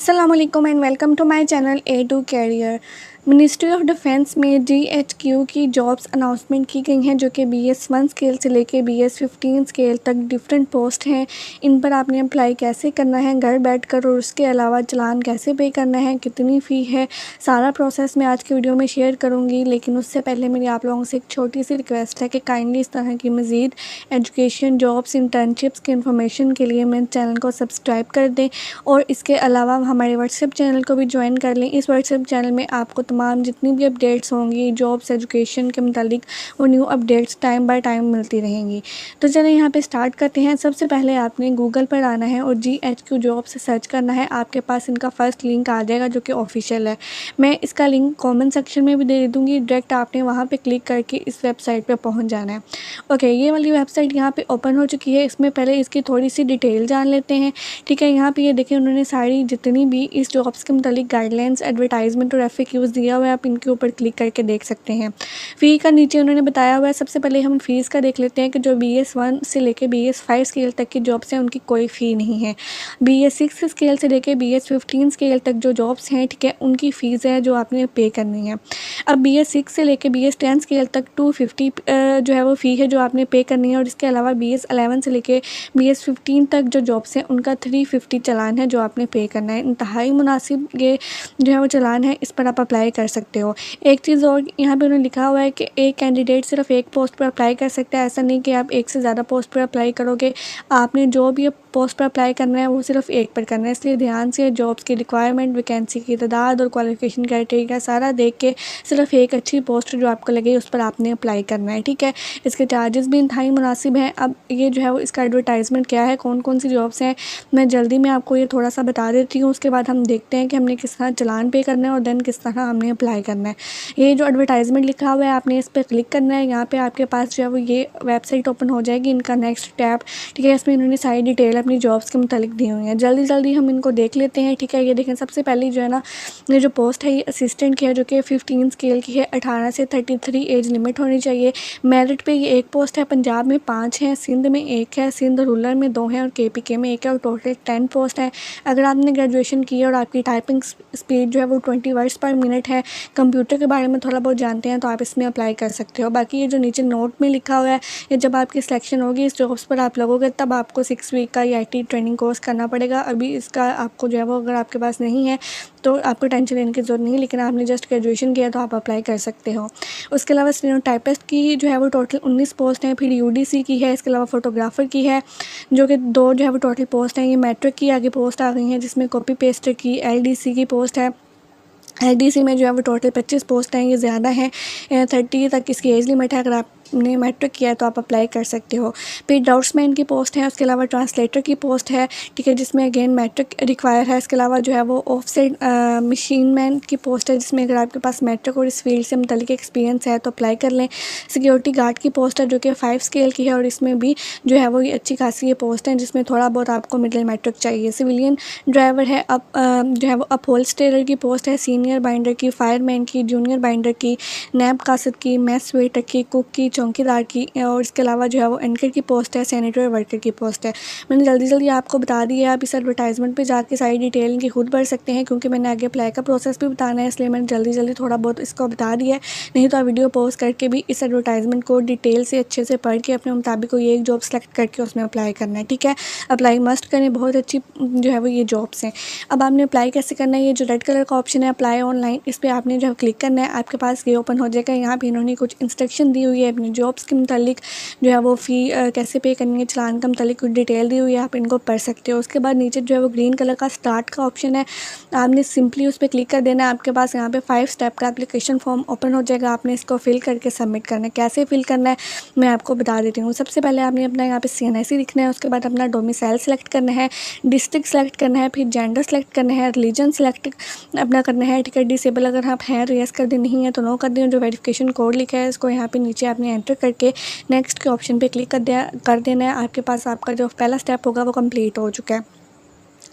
अस्सलामुअलैकुम and welcome to my channel A to career. Ministry of defence में GHQ की jobs announcement की गई हैं जो कि BS1 स्केल से लेके BS15 स्केल तक डिफरेंट पोस्ट हैं। इन पर आपने अप्लाई कैसे करना है घर बैठकर, और उसके अलावा चालान कैसे पे करना है, कितनी फ़ी है, सारा प्रोसेस मैं आज की वीडियो में शेयर करूँगी। लेकिन उससे पहले मेरी आप लोगों से एक छोटी सी रिक्वेस्ट है कि काइंडली इस तरह की मज़ीद एजुकेशन, जॉब्स, इंटर्नशिप्स की इन्फॉर्मेशन के लिए मेरे चैनल को सब्सक्राइब कर दें और इसके अलावा हमारे व्हाट्सएप चैनल को भी ज्वाइन कर लें। इस व्हाट्सएप चैनल में आपको तमाम जितनी भी अपडेट्स होंगी जॉब्स, एजुकेशन के मुतालिक, वो new updates time by time मिलती रहेंगी। तो चलें यहाँ पे स्टार्ट करते हैं। सबसे पहले आपने गूगल पर आना है और GHQ जॉब से सर्च करना है। आपके पास इनका फर्स्ट लिंक आ जाएगा जो कि ऑफिशियल है। मैं इसका लिंक कमेंट सेक्शन में भी दे दूँगी। डायरेक्ट आपने वहाँ पर क्लिक करके इस वेबसाइट पर पहुँच जाना है। ओके, ये वाली वेबसाइट यहाँ पर ओपन हो चुकी है। इसमें पहले इसकी थोड़ी सी डिटेल जान लेते हैं। ठीक है, यहाँ पे ये देखिए उन्होंने सारी जितनी भी इस जॉब्स के मुतालिक गाइडलाइंस, एडवर्टाइजमेंट और FAQs दिया हुआ है। आप इनके ऊपर क्लिक करके देख सकते हैं। फ़ी का नीचे उन्होंने बताया हुआ है। सबसे पहले हम फ़ीस का देख लेते हैं कि जो BS1 से लेके BS5 स्केल तक की जॉब्स हैं उनकी कोई फ़ी नहीं है। BS6 स्केल से लेके BS15 स्केल तक जो जॉब्स हैं, ठीक है, उनकी फ़ीस है जो आपने पे करनी है। अब BS6 से लेके BS10 स्केल तक 250 जो है वो फ़ी है जो आपने पे करनी है। और इसके अलावा BS11 से लेके BS15 तक जो जॉब्स हैं उनका 350 चालान है जो आपने पे करना है। इंतहाई मुनासिब ये जो है वो चालान है, इस पर आप अप्लाई कर सकते हो। एक चीज़ और यहाँ पे उन्होंने लिखा हुआ है कि एक कैंडिडेट सिर्फ एक पोस्ट पर अप्लाई कर सकता है। ऐसा नहीं कि आप एक से ज़्यादा पोस्ट पर अप्लाई करोगे। आपने जो भी पोस्ट पर अप्लाई करना है वो सिर्फ एक पर करना है। इसलिए ध्यान से जॉब्स की रिक्वायरमेंट, वैकेंसी की तादाद और क्वालिफिकेशन क्राइटेरिया सारा देख के सिर्फ एक अच्छी पोस्ट जो आपको लगे उस पर आपने अप्लाई करना है। ठीक है, इसके चार्जेस भी इंतहाई मुनासिब हैं। अब ये जो है वो इसका एडवर्टाइजमेंट क्या है, कौन कौन सी जॉब्स हैं, मैं जल्दी में आपको ये थोड़ा सा बता देती हूँ। उसके बाद हम देखते हैं कि हमने किस तरह चालान पे करना है और देन किस तरह हमने अप्लाई करना है। ये जो एडवर्टाइजमेंट लिखा हुआ है आपने इस पर क्लिक करना है। यहाँ पे आपके पास जो है वो ये वेबसाइट ओपन हो जाएगी, इनका नेक्स्ट टैब। ठीक है, इसमें इन्होंने सारी डिटेल अपनी जॉब्स के मुतालिक दी हुई हैं। जल्दी जल्दी हम इनको देख लेते हैं। ठीक है, ये देखें सबसे पहले जो है ना, ये जो पोस्ट है ये असिस्टेंट की है जो कि 15 स्केल की है। 18 से 33 एज लिमिट होनी चाहिए। मेरिट पे ये एक पोस्ट है। पंजाब में 5 हैं, सिंध में 1 है, सिंध रूरल में 2 हैं और KPK में 1 है, और टोटल 10 पोस्ट है। अगर आपने ग्रेजुएशन की है और आपकी टाइपिंग स्पीड जो है वो 20 वर्ड्स पर मिनट है, कंप्यूटर के बारे में थोड़ा बहुत जानते हैं, तो आप इसमें अप्लाई कर सकते हो। बाकी ये जो नीचे नोट में लिखा हुआ है, ये जब आपकी सिलेक्शन होगी इस जॉब्स पर आप लगोगे तब आपको 6 वीक का ये IT ट्रेनिंग कोर्स करना पड़ेगा। अभी इसका आपको जो है वो अगर आपके पास नहीं है तो आपको टेंशन लेने की ज़रूरत नहीं है, लेकिन आपने जस्ट ग्रेजुएशन किया तो आप अप्लाई कर सकते हो। उसके अलावा स्टेनोटाइपिस्ट की जो है वो टोटल 19 पोस्ट हैं। फिर UDC की है, इसके अलावा फ़ोटोग्राफ़र की है जो कि 2 जो है वो टोटल पोस्ट हैं। ये मैट्रिक की आगे पोस्ट आ गई हैं जिसमें कॉपी पेस्टर की LDC की पोस्ट है। LDC में जो है वो टोटल 25 पोस्ट हैं, ये ज़्यादा हैं। 30 तक इसकी एज लिमिट है। अगर आपने मैट्रिक किया है तो आप अप्लाई कर सकते हो। फिर डाउट्समैन की पोस्ट है, उसके अलावा ट्रांसलेटर की पोस्ट है। ठीक है, जिसमें अगेन मैट्रिक रिक्वायर है। इसके अलावा जो है वो ऑफसेट मशीन मैन की पोस्ट है जिसमें अगर आपके पास मैट्रिक और इस फील्ड से मुतल्लिक एक्सपीरियंस है तो अप्लाई कर लें। सिक्योरिटी गार्ड की पोस्ट है जो कि 5 स्केल की है और इसमें भी जो है वो ये अच्छी खासी ये पोस्ट है जिसमें थोड़ा बहुत आपको मिडिल मैट्रिक चाहिए। सिविलियन ड्राइवर है। अब जो है वो अपहोल्स्टरर की पोस्ट है, सीनियर बाइंडर की, फायरमैन की, जूनियर बाइंडर की, नैब कासद की, मेस वेटर की, कुक की, चौकीदार की, और इसके अलावा जो है वो एंकर की पोस्ट है, सैनिटरी वर्कर की पोस्ट है। मैंने जल्दी जल्दी आपको बता दी है। आप इस एडवर्टाइजमेंट पे जाके सारी डिटेल इनकी खुद पढ़ सकते हैं क्योंकि मैंने आगे अप्लाई का प्रोसेस भी बताना है, इसलिए मैंने जल्दी जल्दी थोड़ा बहुत इसको बता दिया है। नहीं तो आप वीडियो पॉज करके भी इस एडवर्टाइजमेंट को डिटेल से अच्छे से पढ़ के अपने मुताबिक कोई एक जॉब सेलेक्ट करके उसमें अप्लाई करना है। ठीक है, अप्लाई मस्ट करें, बहुत अच्छी जो है वो ये जॉब्स हैं। अब आपने अप्लाई कैसे करना है, ये जो रेड कलर का ऑप्शन है अप्लाई ऑनलाइन, इस पर आपने जो है क्लिक करना है। आपके पास ये ओपन हो जाएगा। यहाँ पे इन्होंने कुछ इंस्ट्रक्शन दी हुई है अपनी जॉब्स के मुतालिक, जो है वो फ़ी कैसे पे करनी है, चालान के मुतालिक कुछ डिटेल दी हुई है, आप इनको पढ़ सकते हो। उसके बाद नीचे जो है वो ग्रीन कलर का स्टार्ट का ऑप्शन है, आपने सिंपली उस पर क्लिक कर देना है। आपके पास यहाँ पे 5 स्टेप का एप्लीकेशन फॉर्म ओपन हो जाएगा। आपने इसको फिल करके सबमिट करना है। कैसे फिल करना है मैं आपको बता देती हूँ। सबसे पहले आपने अपना यहाँ पे CNIC लिखना है। उसके बाद अपना डोमिसाइल सेलेक्ट करना है, डिस्ट्रिक्ट सेलेक्ट करना है, फिर जेंडर सेलेक्ट करना है, रिलीजन सेलेक्ट अपना करना है। ठीक है, डिसेबल अगर आप हैं तो यस कर दें, नहीं है तो नो कर दें। जो वेरिफिकेशन कोड लिखा है इसको यहाँ पे नीचे आपने एंटर करके नेक्स्ट के ऑप्शन पे क्लिक कर देना है। आपके पास आपका जो पहला स्टेप होगा वो कंप्लीट हो चुका है।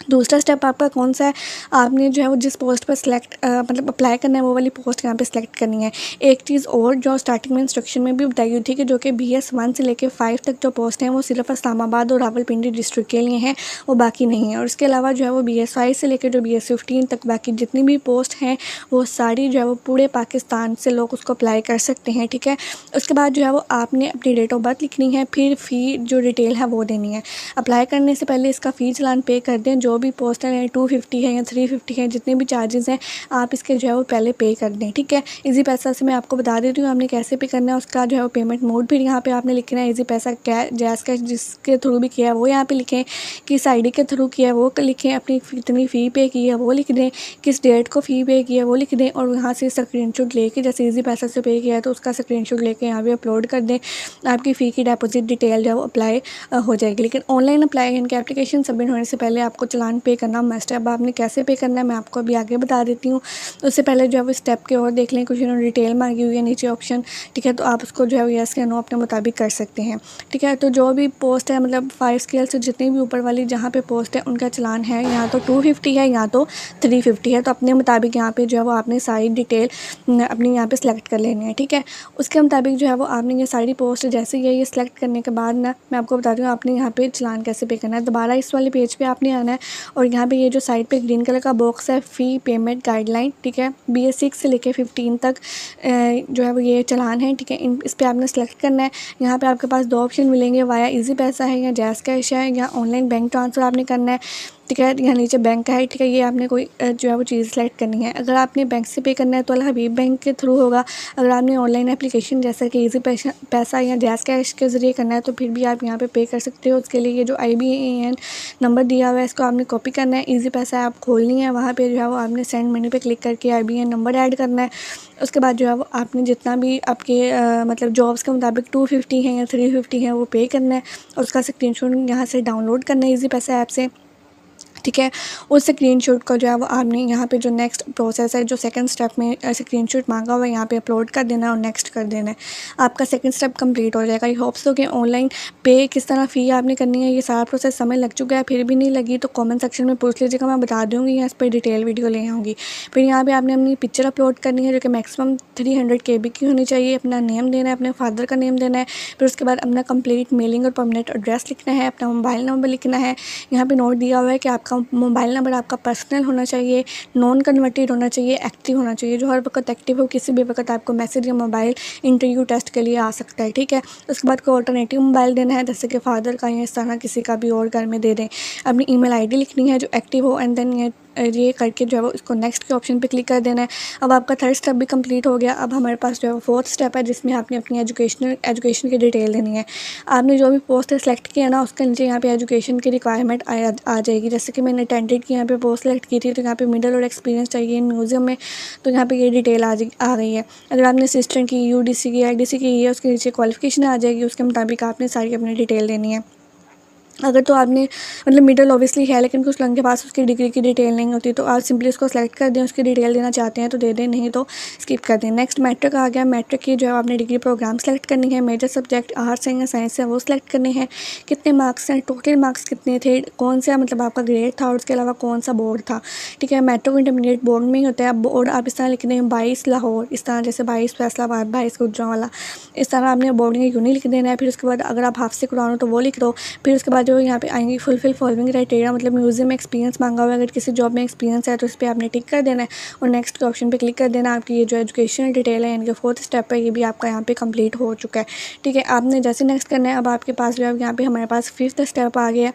दूसरा स्टेप आपका कौन सा है, आपने जो है वो जिस पोस्ट पर सिलेक्ट मतलब अप्लाई करना है वो वाली पोस्ट यहाँ पे सिलेक्ट करनी है। एक चीज़ और जो स्टार्टिंग में इंस्ट्रक्शन में भी बताई हुई थी कि जो कि BS1 से लेकर 5 तक जो पोस्ट हैं वो सिर्फ इस्लामाबाद और रावलपिंडी डिस्ट्रिक्ट के लिए हैं, वो बाकी नहीं है। और इसके अलावा जो है वो BS5 से लेकर जो BS15 तक बाकी जितनी भी पोस्ट हैं वो सारी जो है वो पूरे पाकिस्तान से लोग उसको अप्लाई कर सकते हैं, ठीक है। उसके बाद जो है वो आपने अपनी डेट ऑफ बर्थ लिखनी है, फिर फ़ी जो डिटेल है वो देनी है। अप्लाई करने से पहले इसका फ़ी चालान पे कर दें, जो भी पोस्टर है 250 है या 350 है, जितने भी चार्जेस हैं आप इसके जो है वो पहले पे कर दें, ठीक है। इजी पैसा से मैं आपको बता देती हूँ आपने कैसे पे करना है, उसका जो है वो पेमेंट मोड फिर यहाँ पे आपने लिखना है इजी पैसा, जैज़ कैश जिसके थ्रू भी किया है वो यहाँ पे लिखें, किस ID के थ्रू किया है वो लिखें, अपनी कितनी फ़ी पे की है वो लिख दें, किस डेट को फ़ी पे की है वो लिख दें, और यहाँ से स्क्रीनशॉट लेके जैसे इजी पैसा से पे किया है तो उसका स्क्रीनशॉट लेके यहाँ पे अपलोड कर दें। आपकी फ़ी की डिपॉजिट डिटेल जो है वो अप्लाई हो जाएगी। लेकिन ऑनलाइन अप्लाई इनके एप्लीकेशन सबमिट होने से पहले आपको चालान पे करना मस्ट है। अब आपने कैसे पे करना है मैं आपको अभी आगे बता देती हूँ। उससे पहले जो है वो स्टेप के और देख लें, कुछ इन्होंने डिटेल मांगी हुई है नीचे ऑप्शन, ठीक है, तो आप उसको जो है यस या नो अपने मुताबिक कर सकते हैं, ठीक है। तो जो भी पोस्ट है मतलब 5 स्केल से जितनी भी ऊपर वाली जहाँ पे पोस्ट है उनका चालान है या तो 250 है या तो 350 है, तो अपने मुताबिक यहाँ पे जो है वो आपने सारी डिटेल अपनी यहाँ पे सेलेक्ट कर लेनी है, ठीक है। उसके मुताबिक जो है वो आपने ये सारी पोस्ट जैसे ये सेलेक्ट करने के बाद ना मैं आपको बता दूँ आपने यहाँ पे चालान कैसे पे करना है। दोबारा इस वाले पेज पे आपने आना है और यहाँ पे ये जो साइड पे ग्रीन कलर का बॉक्स है फ़ी पेमेंट गाइडलाइन, ठीक है, BS6 से लेके 15 तक जो है वो ये चालान है, ठीक है। इस पर आपने सेलेक्ट करना है। यहाँ पे आपके पास 2 ऑप्शन मिलेंगे, वाया इजी पैसा है या जैज़ कैश है या ऑनलाइन बैंक ट्रांसफ़र आपने करना है, ठीक है। यहाँ नीचे बैंक का है, ठीक है, ये आपने कोई जो है वो चीज़ सेलेक्ट करनी है। अगर आपने बैंक से पे करना है तो अल हबीब बैंक के थ्रू होगा। अगर आपने ऑनलाइन एप्लीकेशन जैसा कि इजी पैसा या जैज़ कैश के ज़रिए करना है तो फिर भी आप यहाँ पे कर सकते हो। उसके लिए ये जो IBAN नंबर दिया हुआ है इसको आपने कॉपी करना है, इजी पैसा ऐप खोलनी है, वहाँ पे जो है वो आपने सेंड मनी पे क्लिक करके IBAN नंबर ऐड करना है। उसके बाद जो है वो आपने जितना भी आपके मतलब जॉब्स के मुताबिक 250 है या 350 है वो पे करना है, और उसका स्क्रीनशॉट यहाँ से डाउनलोड करना है इजी पैसा ऐप से, ठीक है। उस स्क्रीनशॉट का जो है वो आपने यहाँ पे जो नेक्स्ट प्रोसेस है जो सेकंड स्टेप में स्क्रीनशॉट मांगा हुआ है यहाँ पे अपलोड कर देना है और नेक्स्ट कर देना है। आपका सेकंड स्टेप कंप्लीट हो जाएगा। आई होप्स हो कि ऑनलाइन पे किस तरह फ़ी आपने करनी है ये सारा प्रोसेस समय लग चुका है, फिर भी नहीं लगी तो कमेंट सेक्शन में पूछ लीजिएगा, मैं बता दूँगी या इस पर डिटेल वीडियो ले आऊँगी। फिर यहाँ पर आपने अपनी पिक्चर अपलोड करनी है जो कि मैक्सिमम 300 KB की होनी चाहिए। अपना नेम देना है, अपने फादर का नेम देना है, फिर उसके बाद अपना कंप्लीट मेलिंग और परमानेंट एड्रेस लिखना है, अपना मोबाइल नंबर लिखना है। यहाँ पे नोट दिया हुआ है कि आपका मोबाइल नंबर आपका पर्सनल होना चाहिए, नॉन कन्वर्टेड होना चाहिए, एक्टिव होना चाहिए, जो हर वक्त एक्टिव हो, किसी भी वक्त आपको मैसेज या मोबाइल इंटरव्यू टेस्ट के लिए आ सकता है, ठीक है। उसके बाद कोई ऑल्टरनेटिव मोबाइल देना है जैसे कि फादर का या इस तरह किसी का भी और घर में दे दें। अपनी ईमेल ID लिखनी है जो एक्टिव हो एंड देन ये करके जो है वो इसको नेक्स्ट के ऑप्शन पे क्लिक कर देना है। अब आपका थर्ड स्टेप भी कंप्लीट हो गया। अब हमारे पास जो है वो फोर्थ स्टेप है जिसमें आपने अपनी एजुकेशन की डिटेल देनी है। आपने जो भी पोस्ट सेलेक्ट किया ना उसके नीचे यहाँ पे एजुकेशन की रिक्वायरमेंट आ जाएगी। जैसे कि मैंने अटेंडेड की यहाँ पे पोस्ट सेलेक्ट की थी तो यहाँ पे मिडल और एक्सपीरियंस चाहिए म्यूज़ियम में, तो यहाँ पे ये डिटेल आ गई है। अगर आपने असिस्टेंट की, UDC की, IDC की है उसके नीचे क्वालिफिकेशन आ जाएगी, उसके मुताबिक आपने सारी अपनी डिटेल देनी है। अगर तो आपने मतलब मिडल ऑब्वियसली है लेकिन कुछ लोगों के पास उसकी डिग्री की डिटेल नहीं होती तो आप सिंपली उसको सेलेक्ट कर दें, उसकी डिटेल देना चाहते हैं तो दे दें, नहीं तो स्किप कर दें। नेक्स्ट मैट्रिक आ गया। मैट्रिक की जो है आपने डिग्री प्रोग्राम सेलेक्ट करनी है। मेजर सब्जेक्ट आर्ट्स है या साइंस है वो सिलेक्ट करने हैं। कितने मार्क्स हैं, टोटल मार्क्स कितने थे, कौन सा मतलब आपका ग्रेड था और उसके अलावा कौन सा बोर्ड था, ठीक है। मैट्रिक इंटरमीडिएट बोर्ड में ही होता है। बोर्ड आप इस तरह लिख दें 22 लाहौर, इस तरह जैसे 22 फैसलाबाद, 22 गुजरांवाला, इस तरह आपने बोर्डिंग यूनिट लिख देना है। फिर उसके बाद अगर आप हाफ से कुरान हो तो वो लिख दो। फिर उसके बाद जो यहाँ पे आएंगी फुलफिल फॉलोइंग क्राइटेरिया, मतलब म्यूजियम में एक्सपीरियंस मांगा हुआ है, अगर किसी जॉब में एक्सपीरियंस है तो इस पर आपने टिक कर देना है और नेक्स्ट के ऑप्शन पे क्लिक कर देना। आपकी ये जो एजुकेशनल डिटेल है यानी कि फोर्थ स्टेप है ये भी आपका यहाँ पे कंप्लीट हो चुका है, ठीक है। आपने जैसे नेक्स्ट करना है। अब आपके पास जो है यहाँ पे हमारे पास फिफ्थ स्टेप आ गया।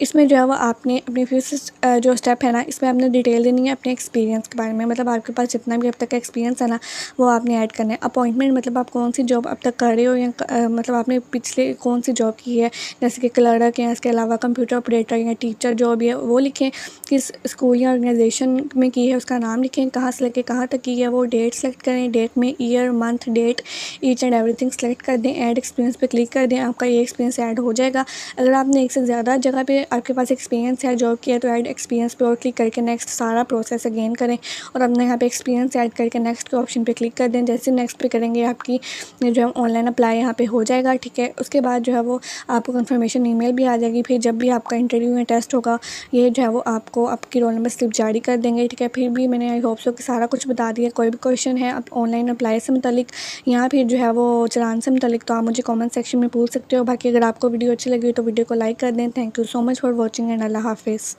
इसमें जो है वो आपने अपनी फिफ्थ जो स्टेप है ना इसमें आपने डिटेल देनी है अपने एक्सपीरियंस के बारे में, मतलब आपके पास जितना भी अब तक का एक्सपीरियंस है ना वो आपने ऐड करना है। अपॉइंटमेंट मतलब आप कौन सी जॉब अब तक कर रहे हो या मतलब आपने पिछले कौन सी जॉब की है, जैसे कि क्लर्क है, इसके अलावा कंप्यूटर ऑपरेटर या टीचर जॉब है वो लिखें। किस स्कूल या ऑर्गेनाइजेशन में की है उसका नाम लिखें, कहाँ से लेके कहाँ तक की है वो डेट सेलेक्ट करें, डेट में year month date each and everything select कर दें। ऐड एक्सपीरियंस पे क्लिक कर दें, आपका ये एक्सपीरियंस ऐड हो जाएगा। अगर आपने एक से ज़्यादा जगह पे आपके पास एक्सपीरियंस है जॉब किया तो ऐड एक्सपीरियंस पे और क्लिक करके नेक्स्ट सारा प्रोसेस अगेन करें और अपने यहाँ पे एक्सपीरियंस ऐड करके नेक्स्ट के ऑप्शन पे क्लिक कर दें। जैसे नेक्स्ट पे करेंगे आपकी जो है ऑनलाइन अप्लाई यहाँ पे हो जाएगा, ठीक है। उसके बाद जो है वो आपको कंफर्मेशन ईमेल भी आ जाएगी लगेगी। फिर जब भी आपका इंटरव्यू या टेस्ट होगा ये जो है वो आपको आपकी रोल नंबर स्लिप जारी कर देंगे, ठीक है। फिर भी मैंने आई होप सो कि सारा कुछ बता दिया। कोई भी क्वेश्चन है आप ऑनलाइन अप्लाई से मुतालिक या फिर जो है वो चालान से मुतालिक तो आप मुझे कमेंट सेक्शन में पूछ सकते हो। बाकी अगर आपको वीडियो अच्छी लगी तो वीडियो को लाइक कर दें। Thank you so much for watching and अल्लाह हाफिज़।